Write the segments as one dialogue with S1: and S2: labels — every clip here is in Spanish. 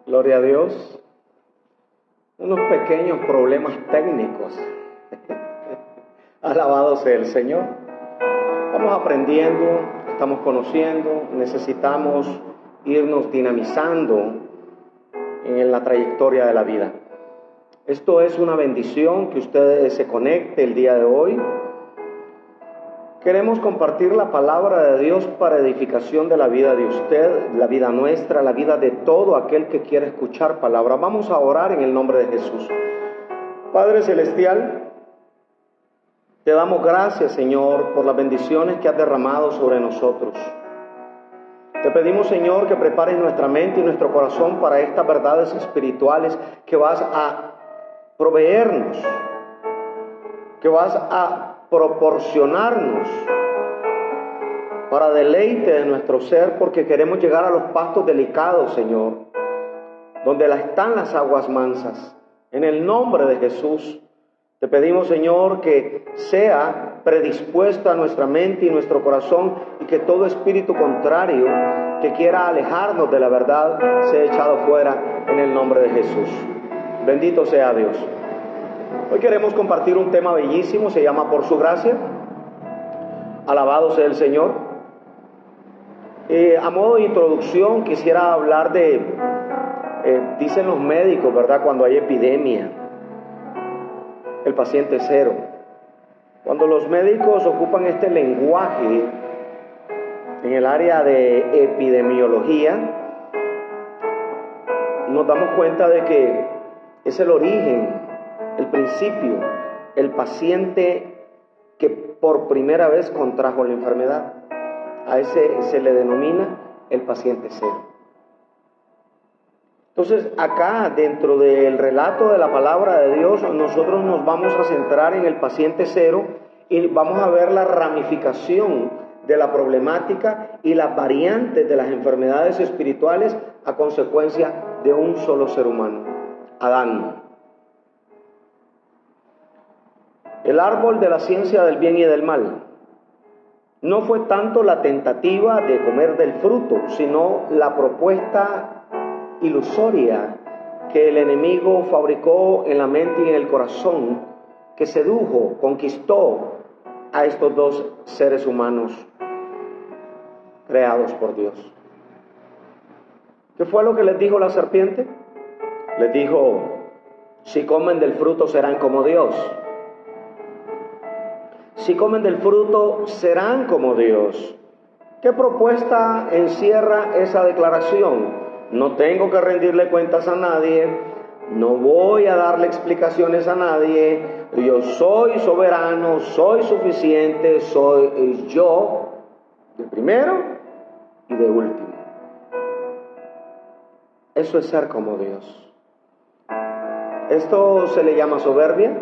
S1: Gloria a Dios. Unos pequeños problemas técnicos. Alabado sea el Señor. Vamos aprendiendo, estamos conociendo, necesitamos irnos dinamizando en la trayectoria de la vida. Esto es una bendición que usted se conecte el día de hoy. Queremos compartir la palabra de Dios para edificación de la vida de usted, la vida nuestra, la vida de todo aquel que quiera escuchar palabra. Vamos a orar en el nombre de Jesús. Padre Celestial, te damos gracias, Señor, por las bendiciones que has derramado sobre nosotros. Te pedimos, Señor, que prepares nuestra mente y nuestro corazón para estas verdades espirituales que vas a proveernos, que vas a proporcionarnos para deleite de nuestro ser, porque queremos llegar a los pastos delicados, Señor, donde están las aguas mansas. En el nombre de Jesús, te pedimos, Señor, que sea predispuesta nuestra mente y nuestro corazón, y que todo espíritu contrario que quiera alejarnos de la verdad sea echado fuera en el nombre de Jesús. Bendito sea Dios. Hoy queremos compartir un tema bellísimo, se llama Por su gracia. Alabado sea el Señor. A modo de introducción quisiera hablar de, dicen los médicos, ¿verdad? Cuando hay epidemia, el paciente cero. Cuando los médicos ocupan este lenguaje en el área de epidemiología, nos damos cuenta de que es el origen, el principio, el paciente que por primera vez contrajo la enfermedad. A ese se le denomina el paciente cero. Entonces, acá dentro del relato de la palabra de Dios, nosotros nos vamos a centrar en el paciente cero y vamos a ver la ramificación de la problemática y las variantes de las enfermedades espirituales a consecuencia de un solo ser humano, Adán. El árbol de la ciencia del bien y del mal no fue tanto la tentativa de comer del fruto, sino la propuesta ilusoria que el enemigo fabricó en la mente y en el corazón, que sedujo, conquistó a estos dos seres humanos creados por Dios. ¿Qué fue lo que les dijo la serpiente? Les dijo: si comen del fruto serán como Dios. Si comen del fruto, serán como Dios. ¿Qué propuesta encierra esa declaración? No tengo que rendirle cuentas a nadie, no voy a darle explicaciones a nadie, yo soy soberano, soy suficiente, soy yo, de primero y de último. Eso es ser como Dios. Esto se le llama soberbia,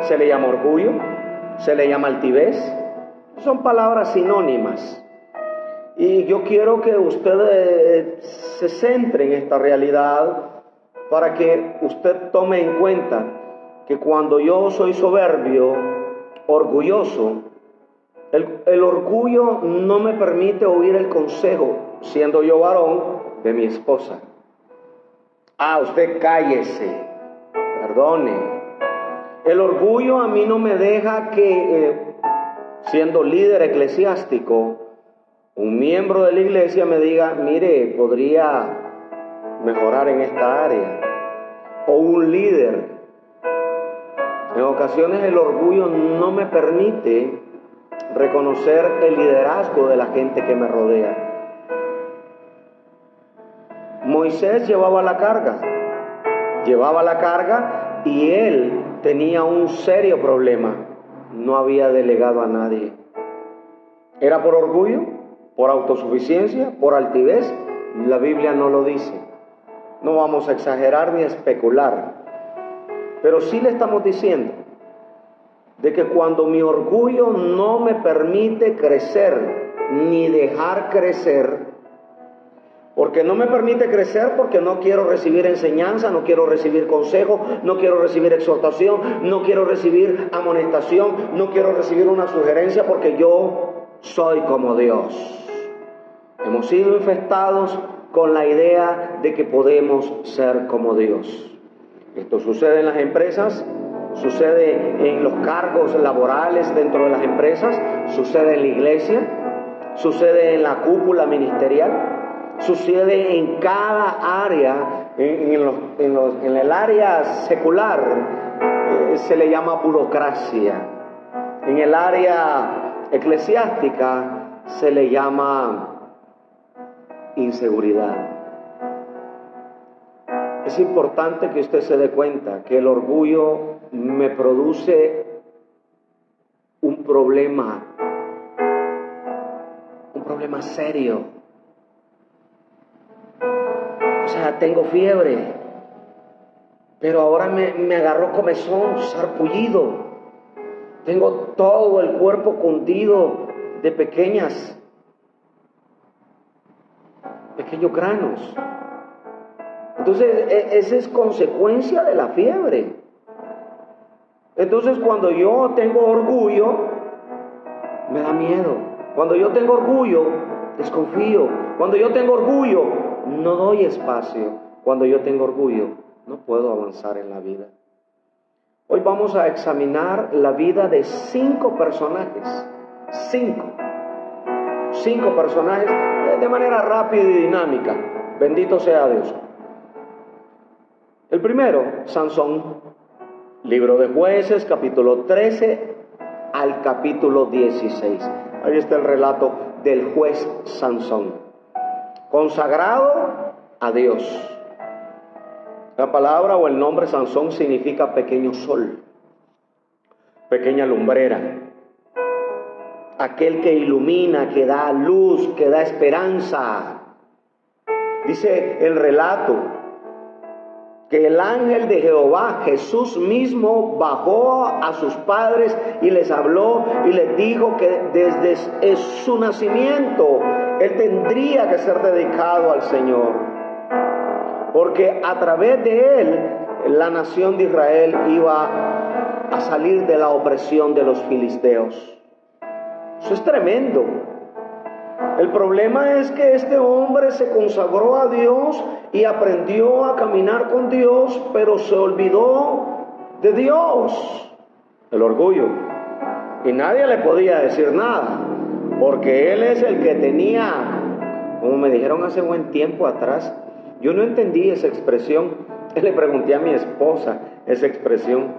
S1: se le llama orgullo, se le llama altivez. Son palabras sinónimas. Y yo quiero que usted se centre en esta realidad para que usted tome en cuenta que cuando yo soy soberbio, orgulloso, el orgullo no me permite oír el consejo, siendo yo varón, de mi esposa. Usted cállese, perdone. El orgullo a mí no me deja que, siendo líder eclesiástico, un miembro de la iglesia me diga: mire, podría mejorar en esta área. O un líder. En ocasiones el orgullo no me permite reconocer el liderazgo de la gente que me rodea. Moisés llevaba la carga y él tenía un serio problema: no había delegado a nadie. ¿Era por orgullo? ¿Por autosuficiencia? ¿Por altivez? La Biblia no lo dice. No vamos a exagerar ni a especular, pero sí le estamos diciendo de que cuando mi orgullo no me permite crecer ni dejar crecer, porque no me permite crecer porque no quiero recibir enseñanza, no quiero recibir consejo, no quiero recibir exhortación, no quiero recibir amonestación, no quiero recibir una sugerencia porque yo soy como Dios. Hemos sido infestados con la idea de que podemos ser como Dios. Esto sucede en las empresas, sucede en los cargos laborales dentro de las empresas, sucede en la iglesia, sucede en la cúpula ministerial, sucede en cada área, en el área secular se le llama burocracia, en el área eclesiástica se le llama inseguridad. Es importante que usted se dé cuenta que el orgullo me produce un problema serio. O sea, tengo fiebre, pero ahora me agarró comezón, sarpullido. Tengo todo el cuerpo cundido de pequeños granos. Entonces, esa es consecuencia de la fiebre. Entonces, cuando yo tengo orgullo, me da miedo. Cuando yo tengo orgullo, desconfío. Cuando yo tengo orgullo, no doy espacio. Cuando yo tengo orgullo, no puedo avanzar en la vida. Hoy vamos a examinar la vida de 5 personajes. 5 personajes de manera rápida y dinámica. Bendito sea Dios. El primero, Sansón. Libro de Jueces, capítulo 13 al capítulo 16. Ahí está el relato del juez Sansón, consagrado a Dios. La palabra o el nombre Sansón significa pequeño sol, pequeña lumbrera, aquel que ilumina, que da luz, que da esperanza. Dice el relato que el ángel de Jehová, Jesús mismo, bajó a sus padres y les habló y les dijo que desde su nacimiento él tendría que ser dedicado al Señor, porque a través de él la nación de Israel iba a salir de la opresión de los filisteos. Eso es tremendo. El problema es que este hombre se consagró a Dios y aprendió a caminar con Dios, pero se olvidó de Dios. El orgullo. Y nadie le podía decir nada, porque él es el que tenía, como me dijeron hace buen tiempo atrás, yo no entendí esa expresión. Le pregunté a mi esposa esa expresión.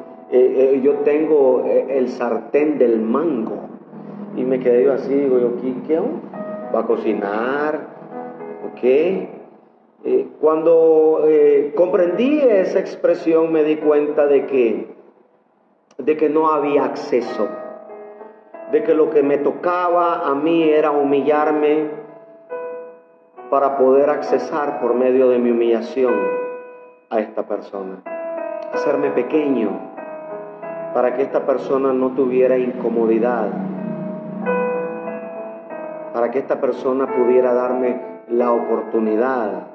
S1: Yo tengo el sartén del mango. Y me quedé yo así, digo yo, ¿qué? ¿Va a cocinar? ¿Ok? Cuando comprendí esa expresión me di cuenta de que no había acceso, de que lo que me tocaba a mí era humillarme para poder accesar por medio de mi humillación a esta persona, hacerme pequeño para que esta persona no tuviera incomodidad, para que esta persona pudiera darme la oportunidad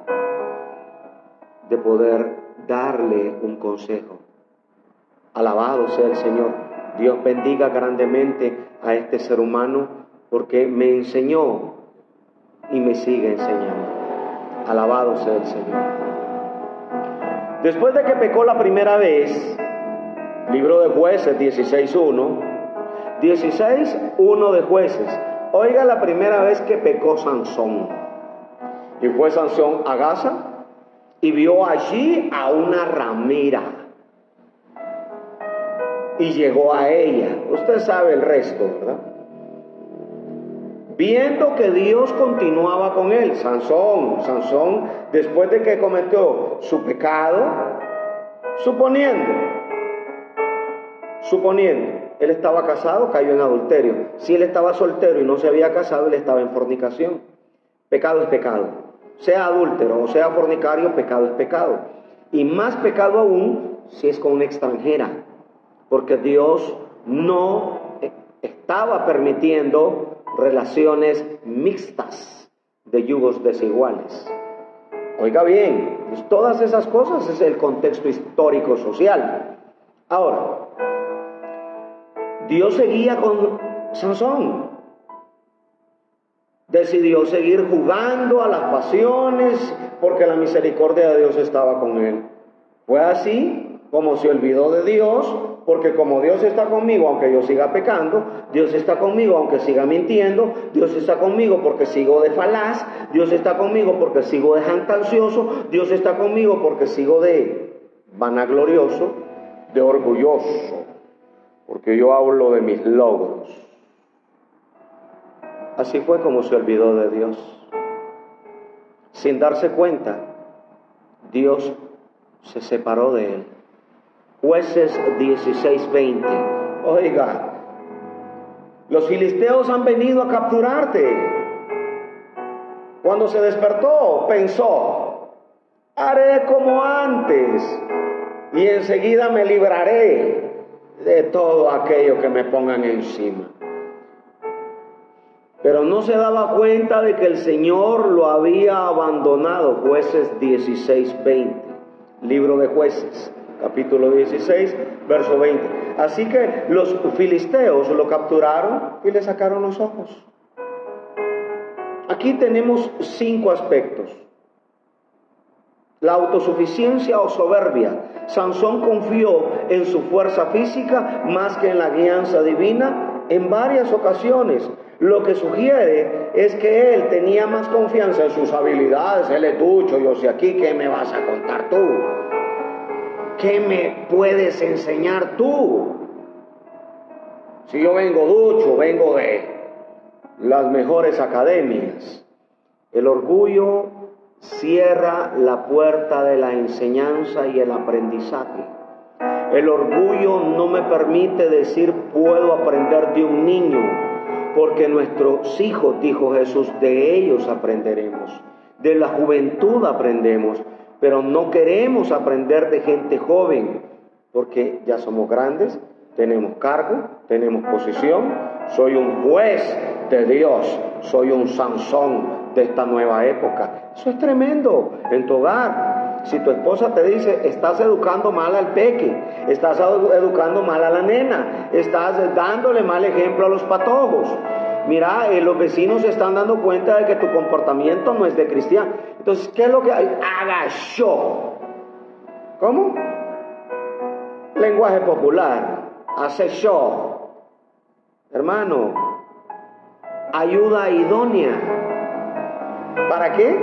S1: de poder darle un consejo. Alabado sea el Señor. Dios bendiga grandemente a este ser humano porque me enseñó y me sigue enseñando. Alabado sea el Señor. Después de que pecó la primera vez, libro de Jueces 16:1, 16:1 de Jueces. Oiga la primera vez que pecó Sansón. Y fue Sansón a Gaza y vio allí a una ramera. Y llegó a ella. Usted sabe el resto, ¿verdad? Viendo que Dios continuaba con él, Sansón, después de que cometió su pecado, suponiendo, él estaba casado, cayó en adulterio. Si él estaba soltero y no se había casado, él estaba en fornicación. Pecado es pecado. Sea adúltero o sea fornicario, pecado es pecado. Y más pecado aún si es con una extranjera, porque Dios no estaba permitiendo relaciones mixtas de yugos desiguales. Oiga bien, pues todas esas cosas es el contexto histórico social. Ahora, Dios seguía con Sansón. Decidió seguir jugando a las pasiones porque la misericordia de Dios estaba con él. Fue así como se olvidó de Dios, porque como Dios está conmigo aunque yo siga pecando, Dios está conmigo aunque siga mintiendo, Dios está conmigo porque sigo de falaz, Dios está conmigo porque sigo de jactancioso, Dios está conmigo porque sigo de vanaglorioso, de orgulloso, porque yo hablo de mis logros. Así fue como se olvidó de Dios. Sin darse cuenta, Dios se separó de él. Jueces 16:20. Oiga, los filisteos han venido a capturarte. Cuando se despertó, pensó, haré como antes y enseguida me libraré de todo aquello que me pongan encima. Pero no se daba cuenta de que el Señor lo había abandonado. Jueces 16:20. Libro de Jueces, capítulo 16, verso 20. Así que los filisteos lo capturaron y le sacaron los ojos. Aquí tenemos 5 aspectos. La autosuficiencia o soberbia. Sansón confió en su fuerza física más que en la guianza divina en varias ocasiones. Lo que sugiere es que él tenía más confianza en sus habilidades. Él es ducho, yo sé aquí, ¿qué me vas a contar tú? ¿Qué me puedes enseñar tú? Si yo vengo ducho, vengo de las mejores academias. El orgullo cierra la puerta de la enseñanza y el aprendizaje. El orgullo no me permite decir puedo aprender de un niño, porque nuestros hijos, dijo Jesús, de ellos aprenderemos. De la juventud aprendemos, pero no queremos aprender de gente joven, porque ya somos grandes, tenemos cargo, tenemos posición. Soy un juez de Dios, soy un Sansón de esta nueva época. Eso es tremendo en tu hogar. Si tu esposa te dice, estás educando mal al peque, estás educando mal a la nena, estás dándole mal ejemplo a los patojos. Mira, los vecinos se están dando cuenta de que tu comportamiento no es de cristiano. Entonces, ¿qué es lo que hay? Haga show. ¿Cómo? Lenguaje popular. Hace show. Hermano, ayuda idónea. ¿Para qué?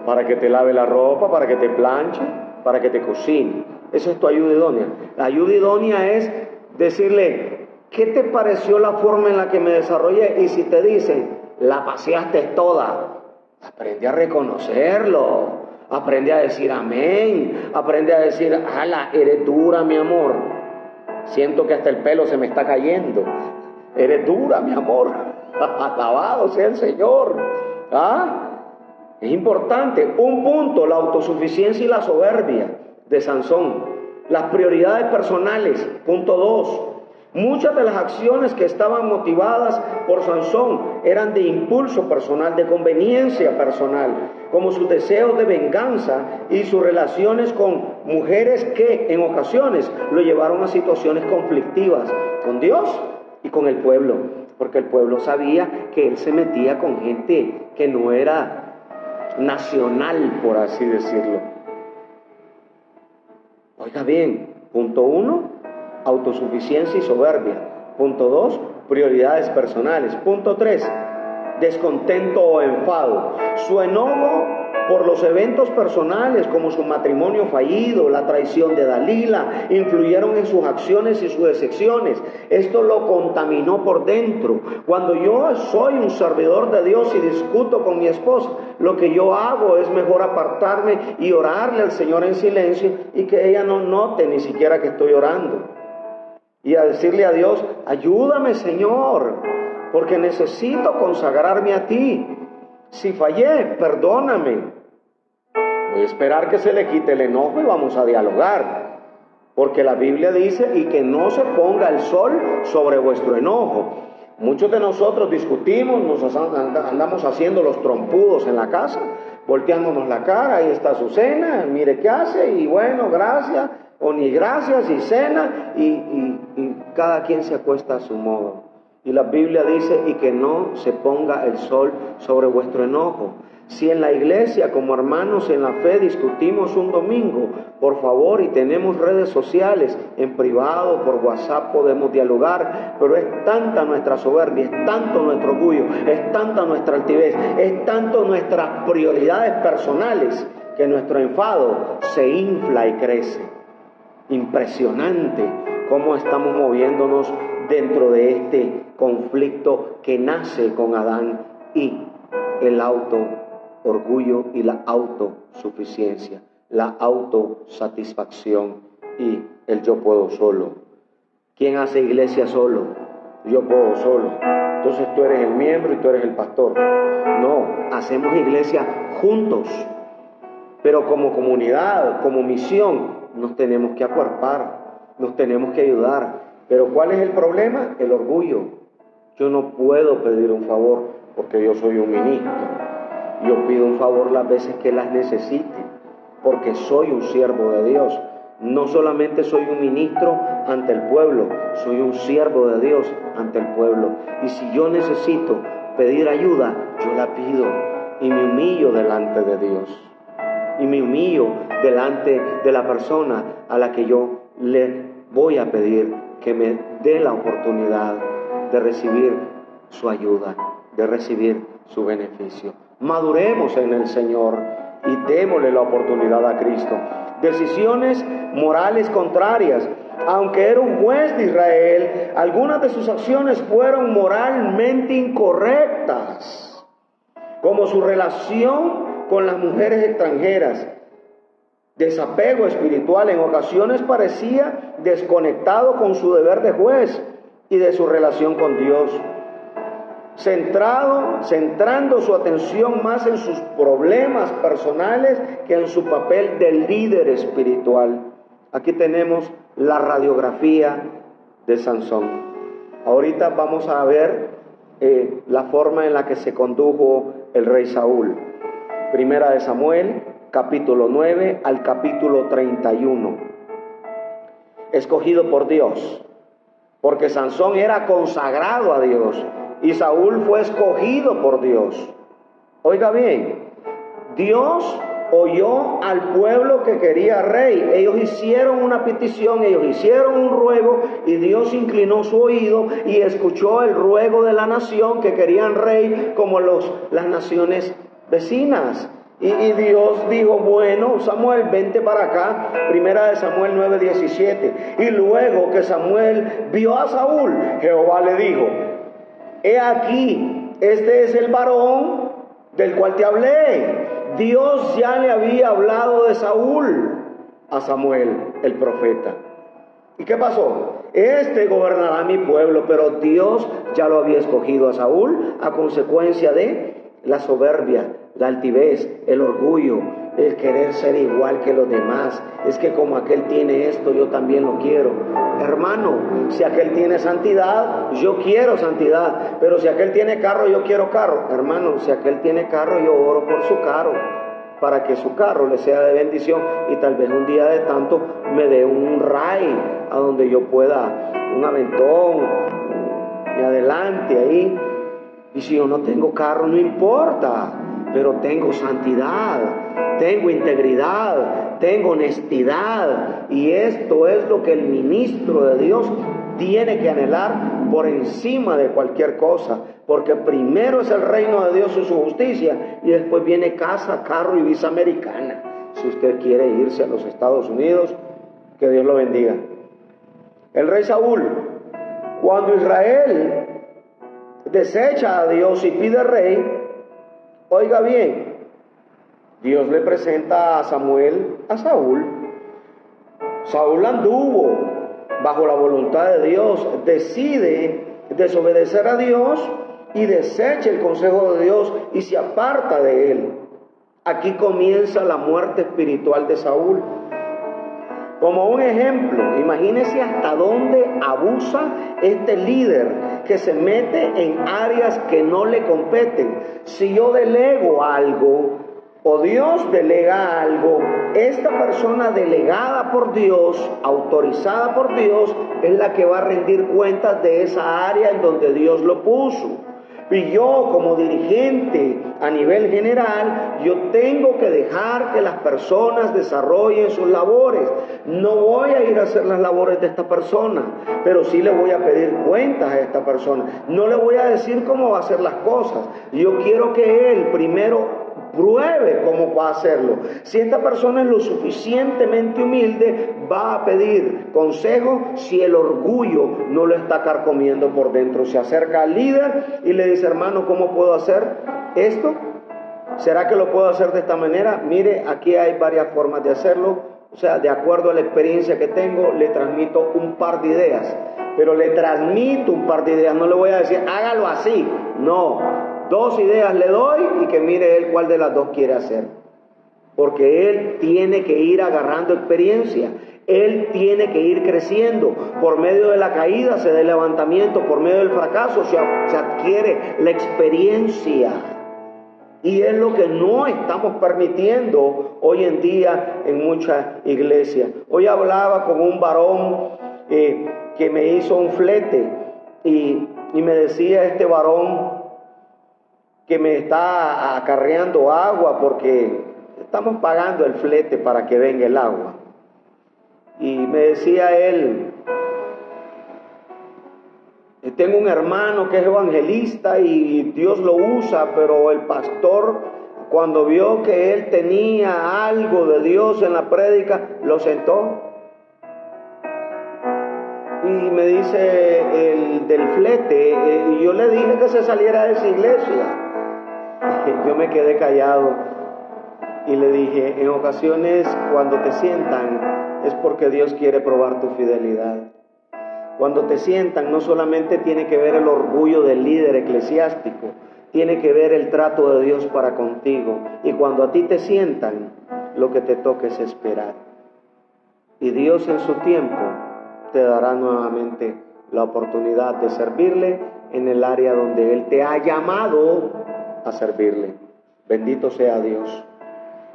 S1: Para que te lave la ropa, para que te planche, para que te cocine. Esa es tu ayuda idónea. La ayuda idónea es decirle, ¿qué te pareció la forma en la que me desarrollé? Y si te dicen, la paseaste toda, aprende a reconocerlo, aprende a decir amén, aprende a decir, ala, eres dura, mi amor. Siento que hasta el pelo se me está cayendo. Eres dura, mi amor. Alabado sea el Señor. ¿Ah? Es importante. Un punto, la autosuficiencia y la soberbia de Sansón. Las prioridades personales. Punto 2. Muchas de las acciones que estaban motivadas por Sansón eran de impulso personal, de conveniencia personal, como sus deseos de venganza y sus relaciones con mujeres que en ocasiones lo llevaron a situaciones conflictivas con Dios y con el pueblo, porque el pueblo sabía que él se metía con gente que no era nacional, por así decirlo. Oiga bien, punto 1, autosuficiencia y soberbia. Punto 2, prioridades personales. Punto 3, descontento o enfado. Su enojo por los eventos personales como su matrimonio fallido, la traición de Dalila, influyeron en sus acciones y sus decepciones. Esto lo contaminó por dentro. Cuando yo soy un servidor de Dios y discuto con mi esposa, lo que yo hago es mejor apartarme y orarle al Señor en silencio y que ella no note ni siquiera que estoy orando. Y a decirle a Dios, ayúdame, Señor, porque necesito consagrarme a ti. Si fallé, perdóname. voy a esperar que se le quite el enojo y vamos a dialogar. Porque la Biblia dice, y que no se ponga el sol sobre vuestro enojo. Muchos de nosotros discutimos, andamos haciendo los trompudos en la casa, volteándonos la cara, ahí está su cena, mire qué hace, y bueno, gracias, o ni gracias, y cena, y cada quien se acuesta a su modo. Y la Biblia dice, y que no se ponga el sol sobre vuestro enojo. Si en la iglesia, como hermanos en la fe, discutimos un domingo, por favor, y tenemos redes sociales, en privado, por WhatsApp podemos dialogar, pero es tanta nuestra soberbia, es tanto nuestro orgullo, es tanta nuestra altivez, es tanto nuestras prioridades personales, que nuestro enfado se infla y crece. Impresionante cómo estamos moviéndonos dentro de este conflicto que nace con Adán y el orgullo y la autosuficiencia, la autosatisfacción y el yo puedo solo. ¿Quién hace iglesia solo? Yo puedo solo. Entonces tú eres el miembro y tú eres el pastor. No, hacemos iglesia juntos, pero como comunidad, como misión, nos tenemos que acuerpar, nos tenemos que ayudar. Pero ¿cuál es el problema? El orgullo. Yo no puedo pedir un favor porque yo soy un ministro. Yo pido un favor las veces que las necesite, porque soy un siervo de Dios. No solamente soy un ministro ante el pueblo, soy un siervo de Dios ante el pueblo. Y si yo necesito pedir ayuda, yo la pido y me humillo delante de Dios. Y me humillo delante de la persona a la que yo le voy a pedir que me dé la oportunidad de recibir su ayuda, de recibir su beneficio. Maduremos en el Señor y démosle la oportunidad a Cristo. Decisiones morales contrarias. Aunque era un juez de Israel, algunas de sus acciones fueron moralmente incorrectas, como su relación con las mujeres extranjeras. Desapego espiritual, en ocasiones parecía desconectado con su deber de juez y de su relación con Dios, centrando su atención más en sus problemas personales que en su papel de líder espiritual. Aquí tenemos la radiografía de Sansón. Ahorita vamos a ver la forma en la que se condujo el rey Saúl. Primera de Samuel, capítulo 9 al capítulo 31. Escogido por Dios, porque Sansón era consagrado a Dios y Saúl fue escogido por Dios. Oiga bien, Dios oyó al pueblo que quería rey. Ellos hicieron una petición, ellos hicieron un ruego y Dios inclinó su oído y escuchó el ruego de la nación que querían rey como las naciones vecinas. Y Dios dijo, bueno, Samuel, vente para acá. Primera de Samuel 9:17. Y luego que Samuel vio a Saúl, Jehová le dijo, he aquí, este es el varón del cual te hablé. Dios ya le había hablado de Saúl a Samuel, el profeta. ¿Y qué pasó? Este gobernará mi pueblo, pero Dios ya lo había escogido a Saúl a consecuencia de la soberbia, la altivez, el orgullo, el querer ser igual que los demás. Es que como aquel tiene esto, yo también lo quiero. Hermano, si aquel tiene santidad, yo quiero santidad. Pero si aquel tiene carro, yo quiero carro. Hermano, si aquel tiene carro, yo oro por su carro, para que su carro le sea de bendición y tal vez un día de tanto me dé un ride a donde yo pueda, un aventón, me adelante ahí. Y si yo no tengo carro, no importa, pero tengo santidad, tengo integridad, tengo honestidad. Y esto es lo que el ministro de Dios tiene que anhelar por encima de cualquier cosa. Porque primero es el reino de Dios y su justicia, y después viene casa, carro y visa americana. Si usted quiere irse a los Estados Unidos, que Dios lo bendiga. El rey Saúl, cuando Israel desecha a Dios y pide rey, oiga bien, Dios le presenta a Samuel a Saúl. Saúl anduvo bajo la voluntad de Dios, decide desobedecer a Dios y desecha el consejo de Dios y se aparta de él. Aquí comienza la muerte espiritual de Saúl. Como un ejemplo, imagínese hasta dónde abusa este líder que se mete en áreas que no le competen. Si yo delego algo o Dios delega algo, esta persona delegada por Dios, autorizada por Dios, es la que va a rendir cuentas de esa área en donde Dios lo puso. Y yo como dirigente a nivel general, yo tengo que dejar que las personas desarrollen sus labores. No voy a ir a hacer las labores de esta persona, pero sí le voy a pedir cuentas a esta persona. No le voy a decir cómo va a hacer las cosas. Yo quiero que él primero pruebe cómo va a hacerlo. Si esta persona es lo suficientemente humilde, va a pedir consejo si el orgullo no lo está carcomiendo por dentro. Se acerca al líder y le dice: hermano, ¿cómo puedo hacer esto? ¿Será que lo puedo hacer de esta manera? Mire, aquí hay varias formas de hacerlo. O sea, de acuerdo a la experiencia que tengo, le transmito un par de ideas. Pero le transmito un par de ideas. No le voy a decir, hágalo así. No. 2 ideas le doy y que mire él cuál de las 2 quiere hacer. Porque él tiene que ir agarrando experiencia. Él tiene que ir creciendo. Por medio de la caída se da el levantamiento. Por medio del fracaso se adquiere la experiencia. Y es lo que no estamos permitiendo hoy en día en muchas iglesias. Hoy hablaba con un varón que me hizo un flete y me decía este varón que me está acarreando agua porque estamos pagando el flete para que venga el agua. Y me decía él: tengo un hermano que es evangelista y Dios lo usa, pero el pastor, cuando vio que él tenía algo de Dios en la prédica, lo sentó. Y me dice el del flete, y yo le dije que se saliera de esa iglesia. Yo me quedé callado y le dije: en ocasiones cuando te sientan es porque Dios quiere probar tu fidelidad. Cuando te sientan no solamente tiene que ver el orgullo del líder eclesiástico, tiene que ver el trato de Dios para contigo. Y cuando a ti te sientan, lo que te toca es esperar. Y Dios en su tiempo te dará nuevamente la oportunidad de servirle en el área donde Él te ha llamado a servirle. Bendito sea Dios.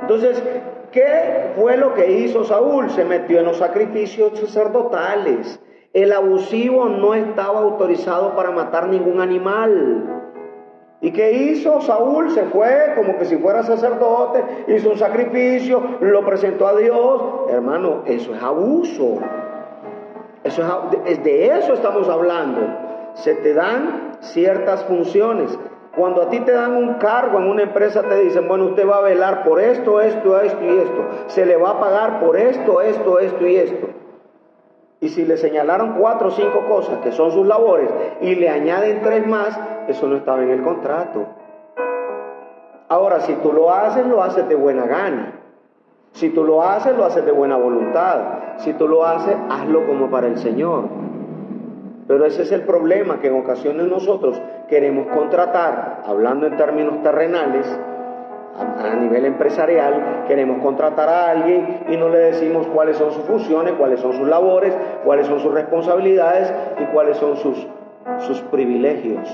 S1: Entonces, ¿qué fue lo que hizo Saúl? Se metió en los sacrificios sacerdotales. El abusivo no estaba autorizado para matar ningún animal. ¿Y qué hizo Saúl? Se fue como que si fuera sacerdote, hizo un sacrificio, lo presentó a Dios. Hermano, eso es abuso. De eso estamos hablando. Se te dan ciertas funciones. Cuando a ti te dan un cargo en una empresa, te dicen: bueno, usted va a velar por esto, esto, esto y esto. Se le va a pagar por esto, esto, esto y esto. Y si le señalaron 4 o 5 cosas que son sus labores y le añaden 3 más, eso no estaba en el contrato. Ahora, si tú lo haces de buena gana. Si tú lo haces de buena voluntad. Si tú lo haces, hazlo como para el Señor. Pero ese es el problema, que en ocasiones nosotros queremos contratar, hablando en términos terrenales, a nivel empresarial, queremos contratar a alguien y no le decimos cuáles son sus funciones, cuáles son sus labores, cuáles son sus responsabilidades y cuáles son sus privilegios,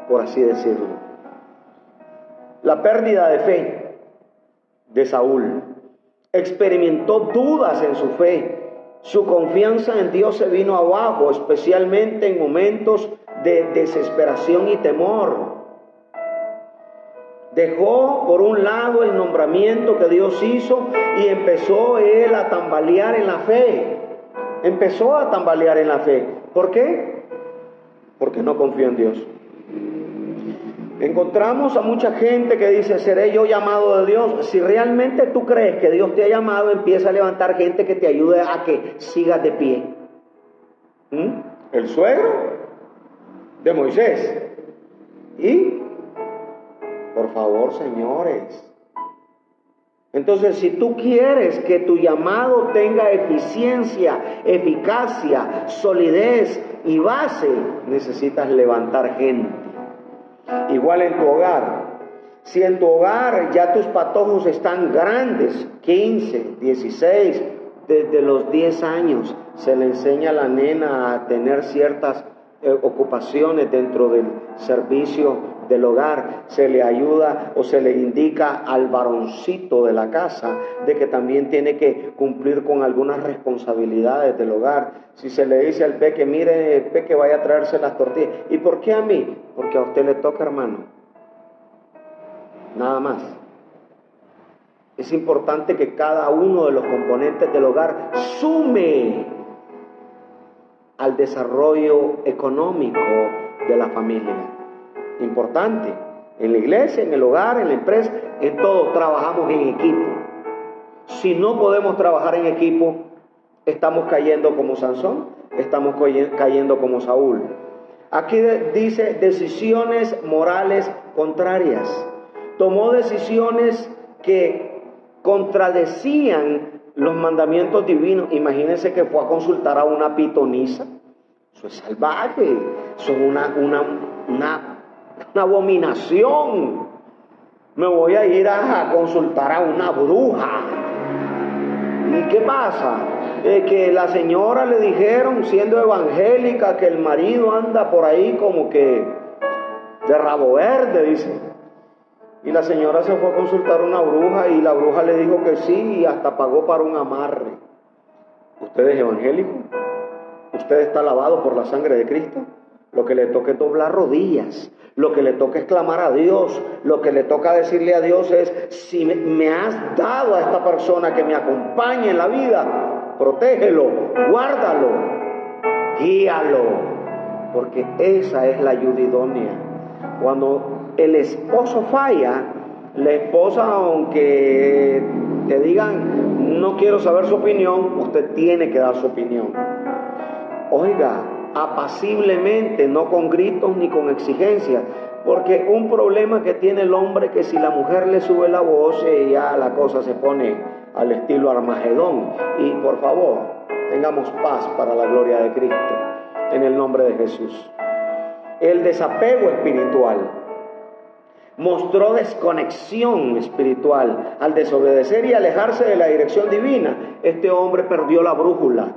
S1: por así decirlo. La pérdida de fe de Saúl. Experimentó dudas en su fe. Su confianza en Dios se vino abajo, especialmente en momentos de desesperación y temor. Dejó por un lado el nombramiento que Dios hizo y empezó él a tambalear en la fe. Empezó a tambalear en la fe. ¿Por qué? Porque no confió en Dios. Encontramos a mucha gente que dice: ¿seré yo llamado de Dios? Si realmente tú crees que Dios te ha llamado, empieza a levantar gente que te ayude a que sigas de pie. El suegro de Moisés. Y, por favor, señores. Entonces, si tú quieres que tu llamado tenga eficiencia, eficacia, solidez y base, necesitas levantar gente. Igual en tu hogar. Si en tu hogar ya tus patojos están grandes, 15, 16, desde los 10 años se le enseña a la nena a tener ciertas ocupaciones dentro del servicio del hogar, se le ayuda o se le indica al varoncito de la casa de que también tiene que cumplir con algunas responsabilidades del hogar. Si se le dice al peque, mire, peque, vaya a traerse las tortillas. ¿Y por qué a mí? Porque a usted le toca, hermano. Nada más. Es importante que cada uno de los componentes del hogar sume al desarrollo económico de la familia. Importante. En la iglesia, en el hogar, en la empresa, en todo trabajamos en equipo. Si no podemos trabajar en equipo, estamos cayendo como Sansón, estamos cayendo como Saúl. Aquí dice decisiones morales contrarias. Tomó decisiones que contradecían los mandamientos divinos. Imagínense que fue a consultar a una pitonisa. Eso es salvaje, eso es una abominación. Me voy a ir a consultar a una bruja. ¿Y qué pasa? Que la señora le dijeron, siendo evangélica, que el marido anda por ahí como que de rabo verde, dice. Y la señora se fue a consultar a una bruja y la bruja le dijo que sí y hasta pagó para un amarre. ¿Usted es evangélico? ¿Usted está lavado por la sangre de Cristo? Lo que le toca es doblar rodillas, lo que le toca es clamar a Dios, lo que le toca decirle a Dios es, si me has dado a esta persona que me acompañe en la vida, protégelo, guárdalo, guíalo, porque esa es la ayuda idónea. Cuando el esposo falla, la esposa, aunque te digan, no quiero saber su opinión, usted tiene que dar su opinión. Oiga, apaciblemente, no con gritos ni con exigencias, porque un problema que tiene el hombre es que si la mujer le sube la voz, ya la cosa se pone al estilo Armagedón. Y por favor, tengamos paz para la gloria de Cristo, en el nombre de Jesús. El desapego espiritual mostró desconexión espiritual al desobedecer y alejarse de la dirección divina. Este hombre perdió la brújula.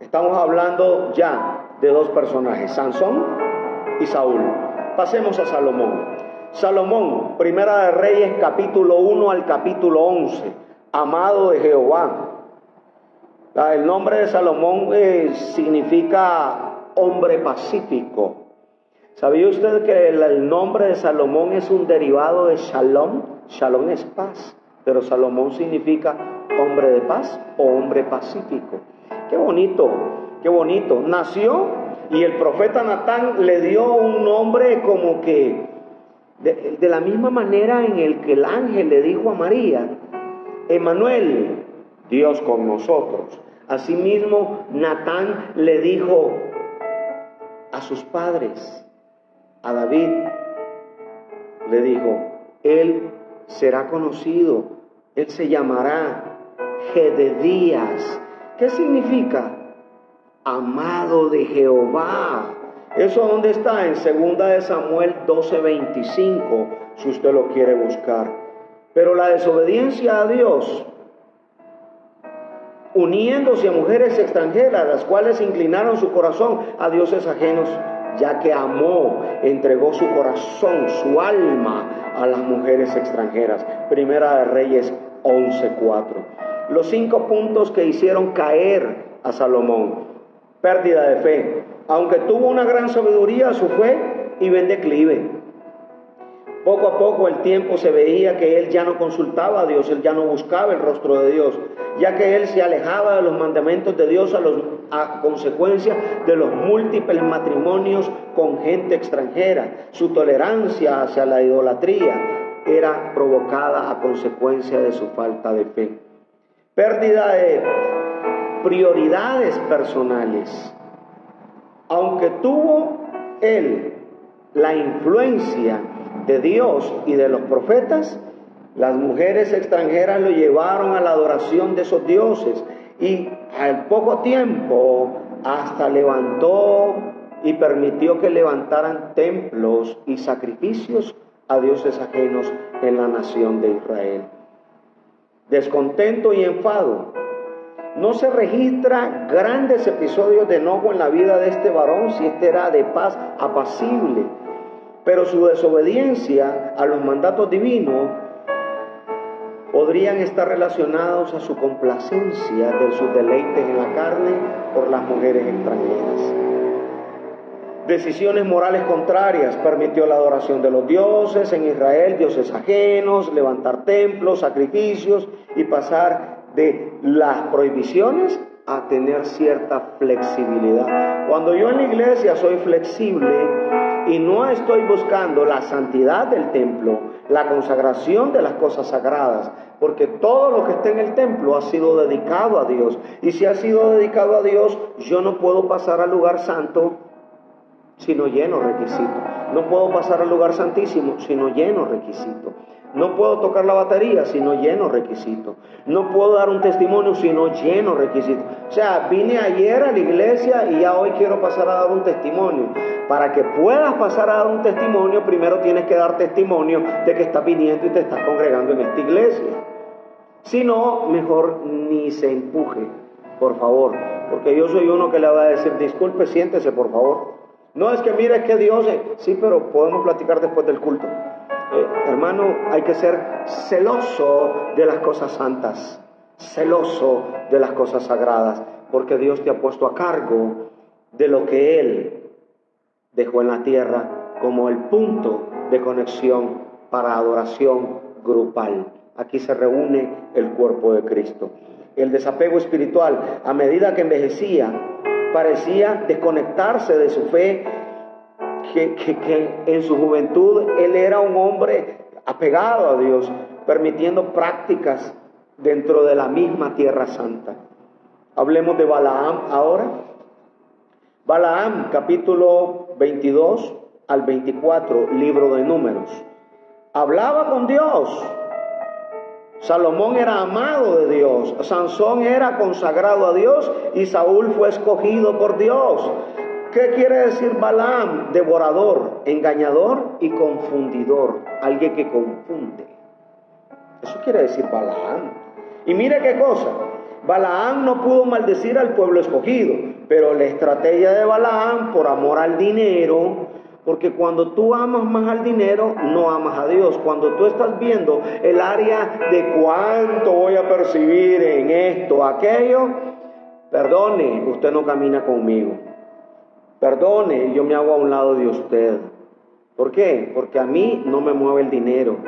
S1: Estamos hablando ya de dos personajes, Sansón y Saúl. Pasemos a Salomón. Salomón, Primera de Reyes, capítulo 1 al capítulo 11, amado de Jehová. El nombre de Salomón significa hombre pacífico. ¿Sabía usted que el nombre de Salomón es un derivado de Shalom? Shalom es paz, pero Salomón significa hombre de paz o hombre pacífico. Qué bonito, qué bonito. Nació y el profeta Natán le dio un nombre como que de la misma manera en el que el ángel le dijo a María, Emmanuel, Dios con nosotros. Asimismo, Natán le dijo a sus padres, a David, le dijo, él será conocido, él se llamará Jededías. ¿Qué significa? Amado de Jehová. ¿Eso dónde está? En 2 de Samuel 12:25, si usted lo quiere buscar. Pero la desobediencia a Dios, uniéndose a mujeres extranjeras, las cuales inclinaron su corazón a dioses ajenos, ya que amó, entregó su corazón, su alma a las mujeres extranjeras. Primera de Reyes 11:4. Los 5 puntos que hicieron caer a Salomón. Pérdida de fe. Aunque tuvo una gran sabiduría, su fe iba en declive. Poco a poco el tiempo se veía que él ya no consultaba a Dios, él ya no buscaba el rostro de Dios, ya que él se alejaba de los mandamientos de Dios a consecuencia de los múltiples matrimonios con gente extranjera. Su tolerancia hacia la idolatría era provocada a consecuencia de su falta de fe. Pérdida de prioridades personales. Aunque tuvo él la influencia de Dios y de los profetas, las mujeres extranjeras lo llevaron a la adoración de esos dioses y al poco tiempo hasta levantó y permitió que levantaran templos y sacrificios a dioses ajenos en la nación de Israel. Descontento y enfado. No se registra grandes episodios de enojo en la vida de este varón si este era de paz apacible, pero su desobediencia a los mandatos divinos podrían estar relacionados a su complacencia de sus deleites en la carne por las mujeres extranjeras. Decisiones morales contrarias. Permitió la adoración de los dioses en Israel, dioses ajenos, levantar templos, sacrificios y pasar de las prohibiciones a tener cierta flexibilidad. Cuando yo en la iglesia soy flexible y no estoy buscando la santidad del templo, la consagración de las cosas sagradas, porque todo lo que está en el templo ha sido dedicado a Dios, y si ha sido dedicado a Dios, yo no puedo pasar al lugar santo si no lleno requisitos. No puedo pasar al lugar santísimo si no lleno requisitos. No puedo tocar la batería si no lleno requisitos. No puedo dar un testimonio si no lleno requisitos. O sea, vine ayer a la iglesia y ya hoy quiero pasar a dar un testimonio. Para que puedas pasar a dar un testimonio, primero tienes que dar testimonio de que estás viniendo y te estás congregando en esta iglesia. Si no, mejor ni se empuje, por favor. Porque yo soy uno que le va a decir, disculpe, siéntese, por favor. No es que mire que Dios, sí, pero podemos platicar después del culto. Hermano, hay que ser celoso de las cosas santas, celoso de las cosas sagradas, porque Dios te ha puesto a cargo de lo que Él dejó en la tierra como el punto de conexión para adoración grupal. Aquí se reúne el cuerpo de Cristo. El desapego espiritual, a medida que envejecía, parecía desconectarse de su fe, que en su juventud él era un hombre apegado a Dios, permitiendo prácticas dentro de la misma tierra santa. Hablemos de Balaam ahora. Balaam, capítulo 22 al 24, libro de Números. Hablaba con Dios. Salomón era amado de Dios, Sansón era consagrado a Dios y Saúl fue escogido por Dios. ¿Qué quiere decir Balaam? Devorador, engañador y confundidor, alguien que confunde. Eso quiere decir Balaam. Y mire qué cosa, Balaam no pudo maldecir al pueblo escogido, pero la estrategia de Balaam, por amor al dinero, porque cuando tú amas más al dinero, no amas a Dios. Cuando tú estás viendo el área de cuánto voy a percibir en esto, aquello, perdone, usted no camina conmigo. Perdone, yo me hago a un lado de usted. ¿Por qué? Porque a mí no me mueve el dinero.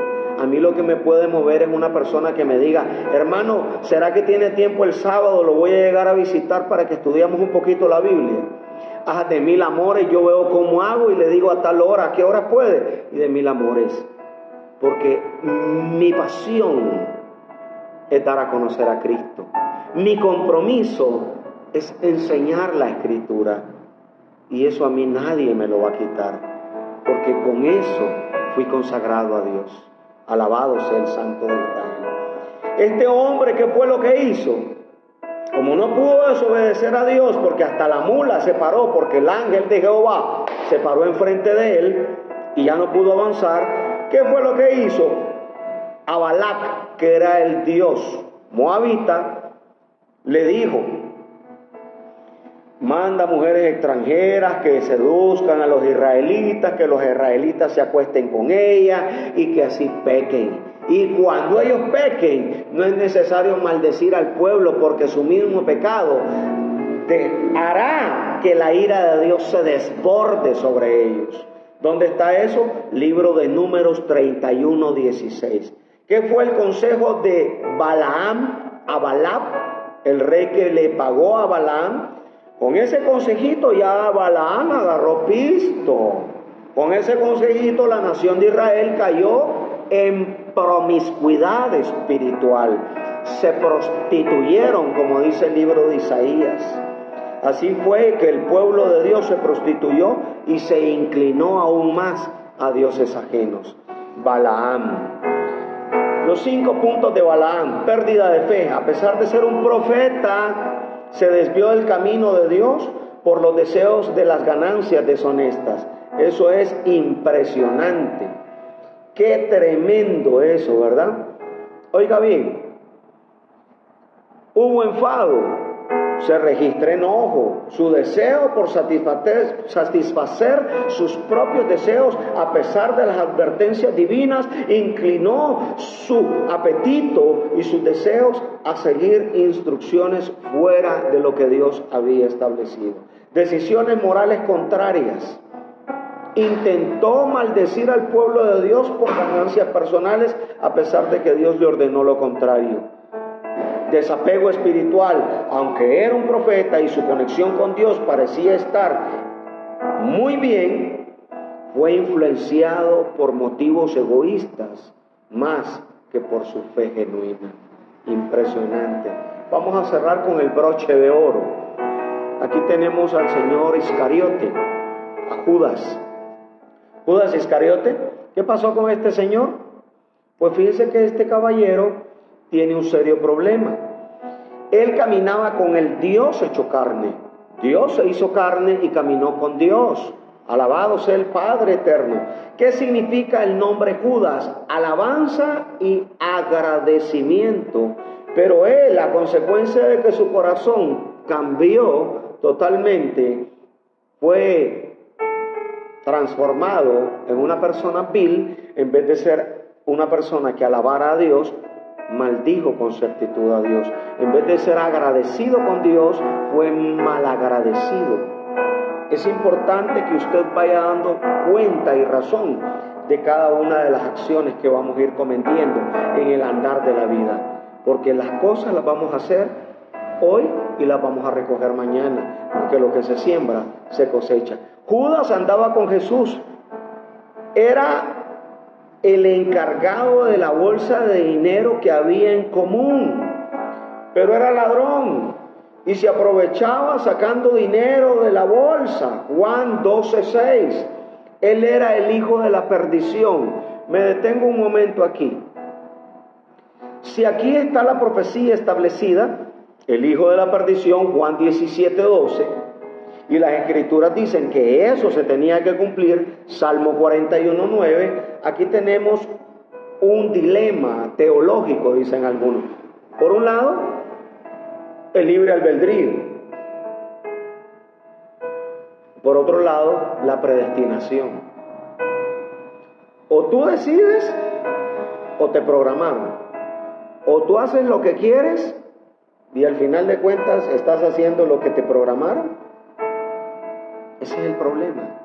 S1: A mí lo que me puede mover es una persona que me diga, hermano, ¿será que tiene tiempo el sábado? Lo voy a llegar a visitar para que estudiemos un poquito la Biblia. De 1000 amores, yo veo cómo hago y le digo a tal hora, ¿a qué hora puede? Y de 1000 amores, porque mi pasión es dar a conocer a Cristo. Mi compromiso es enseñar la Escritura, y eso a mí nadie me lo va a quitar, porque con eso fui consagrado a Dios. Alabado sea el Santo de Israel. Este hombre, ¿qué fue lo que hizo? Como no pudo desobedecer a Dios, porque hasta la mula se paró, porque el ángel de Jehová se paró enfrente de él y ya no pudo avanzar, ¿qué fue lo que hizo? A Balac, que era el dios moabita, le dijo, manda mujeres extranjeras que seduzcan a los israelitas, que los israelitas se acuesten con ellas y que así pequen. Y cuando ellos pequen, no es necesario maldecir al pueblo, porque su mismo pecado hará que la ira de Dios se desborde sobre ellos. ¿Dónde está eso? Libro de Números 31:16. ¿Qué fue el consejo de Balaam a Balac, el rey que le pagó a Balaam? Con ese consejito ya Balaam agarró pisto. Con ese consejito la nación de Israel cayó en promiscuidad espiritual. Se prostituyeron, como dice el libro de Isaías. Así fue que el pueblo de Dios se prostituyó y se inclinó aún más a dioses ajenos. Balaam. Los 5 puntos de Balaam. Pérdida de fe. A pesar de ser un profeta, se desvió del camino de Dios por los deseos de las ganancias deshonestas. Eso es impresionante. Qué tremendo eso, ¿verdad? Oiga bien, hubo enfado, se registra enojo, su deseo por satisfacer sus propios deseos a pesar de las advertencias divinas, inclinó su apetito y sus deseos a seguir instrucciones fuera de lo que Dios había establecido. Decisiones morales contrarias. Intentó maldecir al pueblo de Dios por ganancias personales a pesar de que Dios le ordenó lo contrario. Desapego espiritual, aunque era un profeta y su conexión con Dios parecía estar muy bien, fue influenciado por motivos egoístas más que por su fe genuina. Impresionante. Vamos a cerrar con el broche de oro. Aquí tenemos al señor Iscariote, a Judas. Judas Iscariote, ¿qué pasó con este señor? Pues fíjense que este caballero tiene un serio problema. Él caminaba con el Dios hecho carne. Dios se hizo carne y caminó con Dios. Alabado sea el Padre eterno. ¿Qué significa el nombre Judas? Alabanza y agradecimiento. Pero él, a consecuencia de que su corazón cambió totalmente, fue transformado en una persona vil. En vez de ser una persona que alabara a Dios, maldijo con su actitud a Dios. En vez de ser agradecido con Dios, fue malagradecido. Es importante que usted vaya dando cuenta y razón de cada una de las acciones que vamos a ir cometiendo en el andar de la vida, porque las cosas las vamos a hacer hoy y las vamos a recoger mañana, porque lo que se siembra se cosecha. Judas andaba con Jesús, era el encargado de la bolsa de dinero que había en común, pero era ladrón y se aprovechaba sacando dinero de la bolsa. Juan 12:6. Él era el hijo de la perdición. Me detengo un momento aquí. Si aquí está la profecía establecida, el hijo de la perdición, Juan 17:12, y las escrituras dicen que eso se tenía que cumplir, Salmo 41:9, aquí tenemos un dilema teológico, dicen algunos. Por un lado, el libre albedrío. Por otro lado, la predestinación. O tú decides o te programaron. O tú haces lo que quieres y al final de cuentas estás haciendo lo que te programaron. Ese es el problema.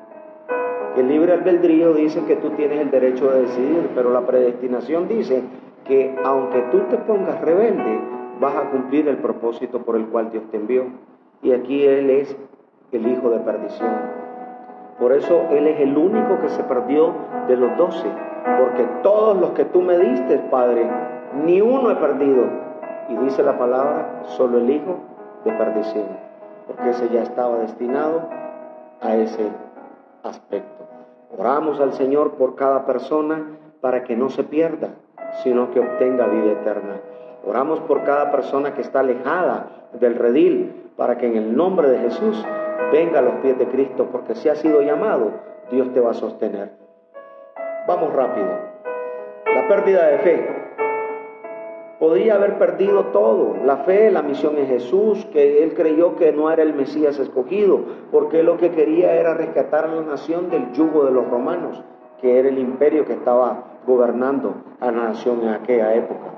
S1: El libre albedrío dice que tú tienes el derecho de decidir, pero la predestinación dice que aunque tú te pongas rebelde, vas a cumplir el propósito por el cual Dios te envió. Y aquí Él es el hijo de perdición. Por eso Él es el único que se perdió de los 12, porque todos los que tú me diste, Padre, ni uno he perdido. Y dice la palabra, solo el hijo de perdición, porque ese ya estaba destinado a ese aspecto. Oramos al Señor por cada persona para que no se pierda, sino que obtenga vida eterna. Oramos por cada persona que está alejada del redil, para que en el nombre de Jesús venga a los pies de Cristo, porque si has sido llamado, Dios te va a sostener. Vamos rápido. La pérdida de fe. Podría haber perdido todo, la fe, la misión en Jesús, que él creyó que no era el Mesías escogido, porque él lo que quería era rescatar a la nación del yugo de los romanos, que era el imperio que estaba gobernando a la nación en aquella época.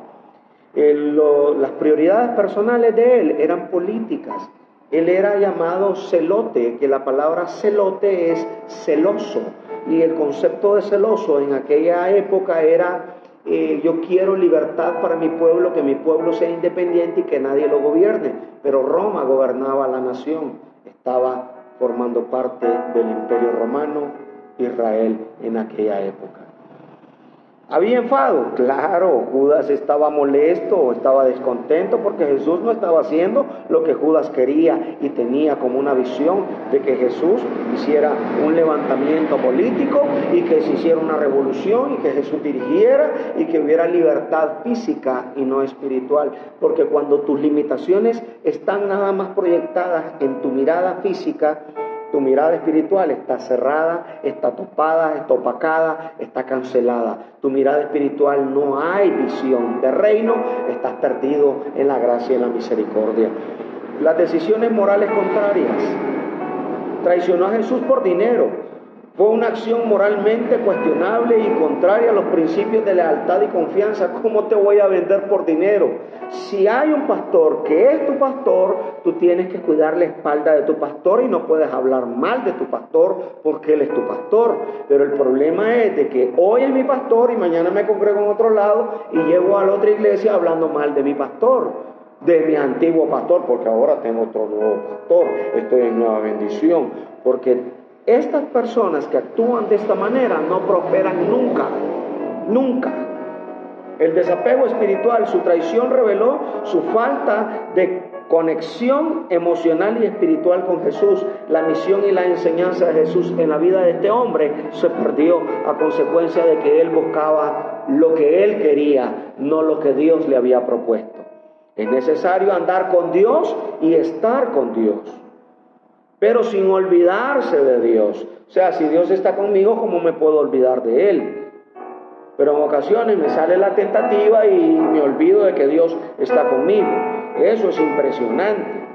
S1: Las prioridades personales de él eran políticas. Él era llamado celote, que la palabra celote es celoso, y el concepto de celoso en aquella época era yo quiero libertad para mi pueblo, que mi pueblo sea independiente y que nadie lo gobierne. Pero Roma gobernaba la nación, estaba formando parte del imperio romano, Israel en aquella época. ¿Había enfado? Claro, Judas estaba molesto, estaba descontento porque Jesús no estaba haciendo lo que Judas quería y tenía como una visión de que Jesús hiciera un levantamiento político y que se hiciera una revolución y que Jesús dirigiera y que hubiera libertad física y no espiritual. Porque cuando tus limitaciones están nada más proyectadas en tu mirada física, Tu mirada espiritual está cerrada, está topada, está opacada, está cancelada. Tu mirada espiritual no hay visión de reino, estás perdido en la gracia y en la misericordia. Las decisiones morales contrarias. Traicionó a Jesús por dinero. Fue una acción moralmente cuestionable y contraria a los principios de lealtad y confianza. ¿Cómo te voy a vender por dinero? Si hay un pastor que es tu pastor, tú tienes que cuidar la espalda de tu pastor y no puedes hablar mal de tu pastor porque él es tu pastor. Pero el problema es de que hoy es mi pastor y mañana me congrego en otro lado y llego a la otra iglesia hablando mal de mi pastor, de mi antiguo pastor, porque ahora tengo otro nuevo pastor, estoy en nueva bendición, porque estas personas que actúan de esta manera no prosperan nunca, nunca. El desapego espiritual, su traición reveló su falta de conexión emocional y espiritual con Jesús. La misión y la enseñanza de Jesús en la vida de este hombre se perdió a consecuencia de que él buscaba lo que él quería, no lo que Dios le había propuesto. Es necesario andar con Dios y estar con Dios, pero sin olvidarse de Dios. O sea, si Dios está conmigo, ¿cómo me puedo olvidar de Él? Pero en ocasiones me sale la tentativa y me olvido de que Dios está conmigo. Eso es impresionante.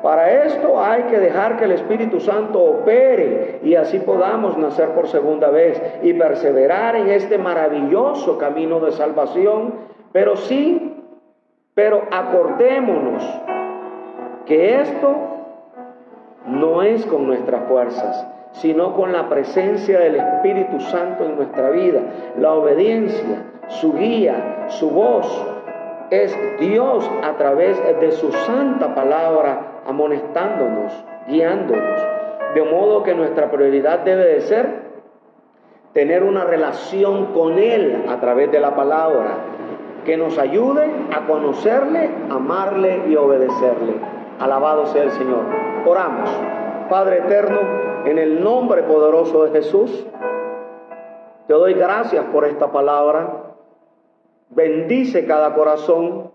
S1: Para esto hay que dejar que el Espíritu Santo opere y así podamos nacer por segunda vez y perseverar en este maravilloso camino de salvación. Pero acordémonos que esto no es con nuestras fuerzas, sino con la presencia del Espíritu Santo en nuestra vida. La obediencia, su guía, su voz, es Dios a través de su santa palabra amonestándonos, guiándonos. De modo que nuestra prioridad debe de ser tener una relación con Él a través de la palabra, que nos ayude a conocerle, amarle y obedecerle. Alabado sea el Señor. Oramos. Padre eterno, en el nombre poderoso de Jesús, te doy gracias por esta palabra. Bendice cada corazón.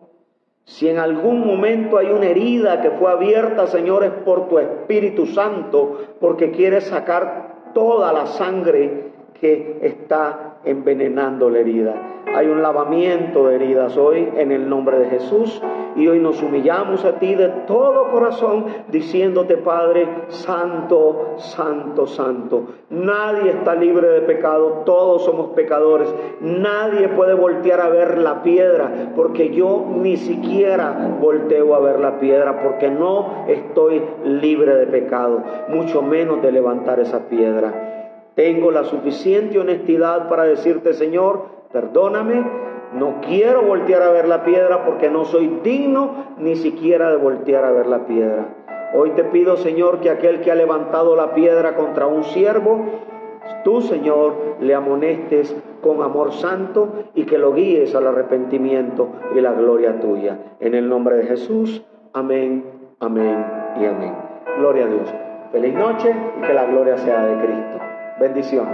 S1: Si en algún momento hay una herida que fue abierta, Señor, es por tu Espíritu Santo, porque quieres sacar toda la sangre que está envenenando la herida. Hay un lavamiento de heridas hoy en el nombre de Jesús, y hoy nos humillamos a ti de todo corazón diciéndote, Padre, santo, santo, santo. Nadie está libre de pecado, todos somos pecadores. Nadie puede voltear a ver la piedra, porque yo ni siquiera volteo a ver la piedra, porque no estoy libre de pecado, mucho menos de levantar esa piedra. Tengo la suficiente honestidad para decirte, Señor, perdóname, no quiero voltear a ver la piedra porque no soy digno ni siquiera de voltear a ver la piedra. Hoy te pido, Señor, que aquel que ha levantado la piedra contra un siervo, tú, Señor, le amonestes con amor santo y que lo guíes al arrepentimiento y la gloria tuya. En el nombre de Jesús, amén, amén y amén. Gloria a Dios. Feliz noche y que la gloria sea de Cristo. Bendiciones.